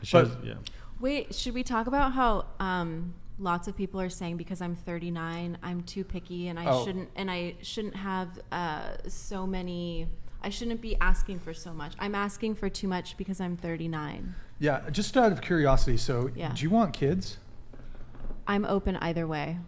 It shows, Wait, should we talk about how lots of people are saying because I'm 39, I'm too picky and I shouldn't have so many. I shouldn't be asking for so much. I'm asking for too much because I'm 39. Yeah, just out of curiosity, so do you want kids? I'm open either way.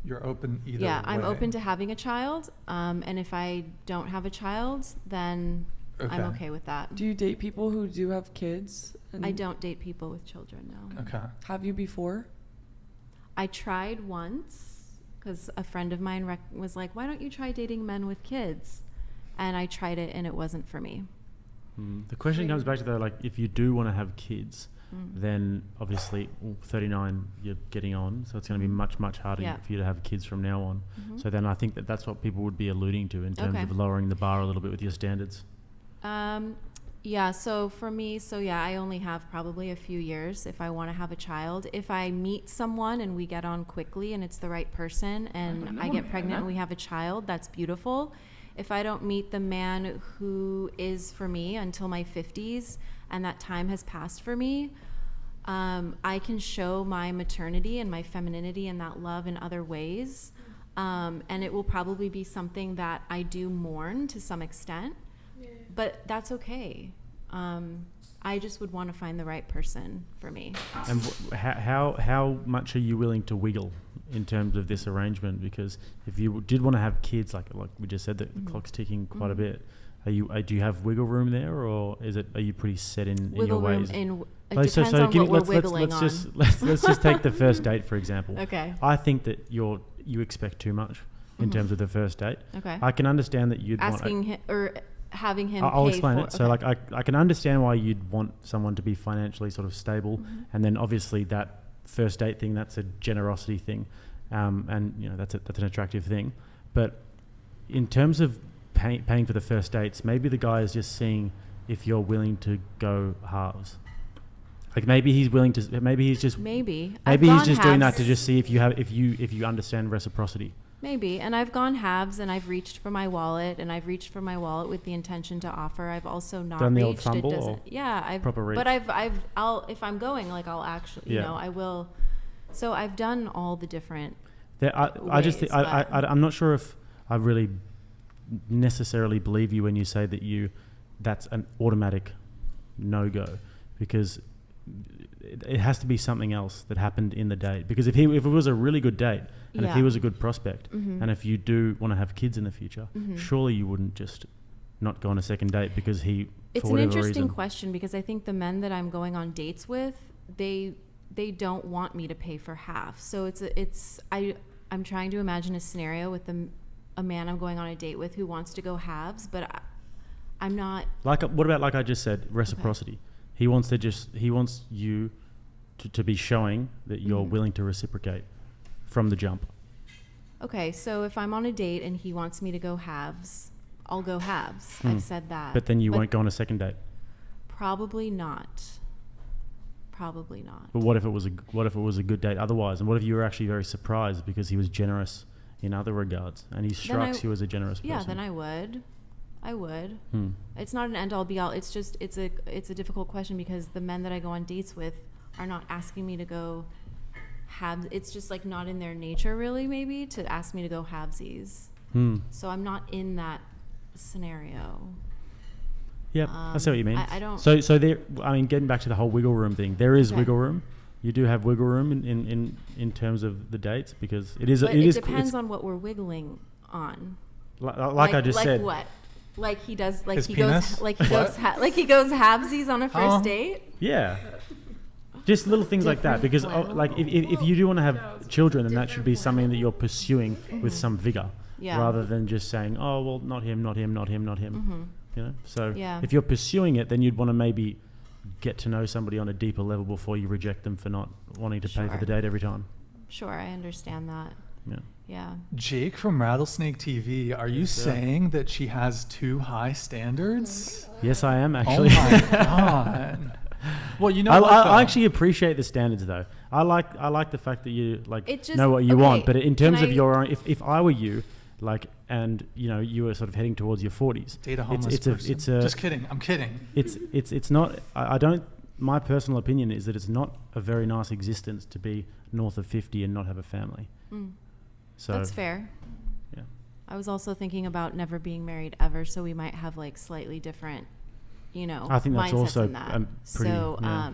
You're open either way? Yeah, I'm open to having a child. And if I don't have a child, then I'm okay with that. Do you date people who do have kids? I don't date people with children, no. Okay. Have you before? I tried once because a friend of mine was like, why don't you try dating men with kids? And I tried it and it wasn't for me. The question comes back to though, like if you do want to have kids, then obviously 39 you're getting on, so it's going to be much harder for you to have kids from now on. So then I think that's what people would be alluding to in terms of lowering the bar a little bit with your standards. Yeah, so for me, I only have probably a few years if I want to have a child. If I meet someone and we get on quickly and it's the right person and I get pregnant and we have a child, that's beautiful. If I don't meet the man who is for me until my 50s and that time has passed for me, I can show my maternity and my femininity and that love in other ways. And it will probably be something that I do mourn to some extent. But that's okay. I just would want to find the right person for me. And how much are you willing to wiggle in terms of this arrangement? Because if you did want to have kids, like we just said, that the clock's ticking quite a bit. Do you have wiggle room there, or are you pretty set in your ways? It depends on what we're wiggling on. Let's just take the first date for example. Okay. I think that you expect too much in terms of the first date. Okay. I can understand that you'd asking him or having him. I'll pay explain for, it. So like I can understand why you'd want someone to be financially sort of stable, and then obviously that first date thing, that's a generosity thing, and that's an attractive thing. But in terms of paying for the first dates, maybe the guy is just seeing if you're willing to go halves. Like maybe he's willing to. Maybe he's just doing that to just see if you understand reciprocity. Maybe. And I've gone halves and I've reached for my wallet with the intention to offer. I've also not done the reached. old fumble. It doesn't. Yeah, I've proper reach. But I'll if I'm going, like I'll actually, I will. So I've done all the different. I just think I'm not sure if I really necessarily believe you when you say that that's an automatic no-go, because it has to be something else that happened in the date. Because if it was a really good date and if he was a good prospect, and if you do want to have kids in the future, surely you wouldn't just not go on a second date because he. It's an interesting question, because I think the men that I'm going on dates with, they don't want me to pay for half. So I'm trying to imagine a scenario with a man I'm going on a date with who wants to go halves, but I'm not. What about, like I just said, reciprocity? Okay. He wants you to be showing that you're willing to reciprocate from the jump. Okay, so if I'm on a date and he wants me to go halves, I'll go halves. I've said that. But then you won't go on a second date. Probably not. But what if it was a good date otherwise? And what if you were actually very surprised because he was generous in other regards and he strikes you as a generous person? Yeah, then I would. It's not an end-all be-all. It's just it's a difficult question, because the men that I go on dates with are not asking me to go halves. It's just like not in their nature really, maybe, to ask me to go halvesies. So I'm not in that scenario. Yeah, I see what you mean. I don't. So there. I mean, getting back to the whole wiggle room thing, there is wiggle room. You do have wiggle room in terms of the dates, because it depends on what we're wiggling on. Like I just said. What? Like he does, his penis? he goes halvesies on a first date. Yeah, just little things like that. Because like if you do want to have children, then that should be something that you're pursuing with some vigor, rather than just saying, oh well, not him. So if you're pursuing it, then you'd want to maybe get to know somebody on a deeper level before you reject them for not wanting to pay for the date every time. Sure, I understand that. Yeah. Jake from Rattlesnake TV, are you saying that she has too high standards? Yes, I am actually. Oh my god. Well, I actually appreciate the standards though. I like the fact that you know what you want. But in terms of your own, if I were you, and you were sort of heading towards your 40s, date a homeless person. Just kidding. I'm kidding. It's not. I don't my personal opinion is that it's not a very nice existence to be north of 50 and not have a family. So That's fair. Yeah. I was also thinking about never being married ever, so we might have like slightly different, I think that's mindsets also in that. pretty. So, yeah.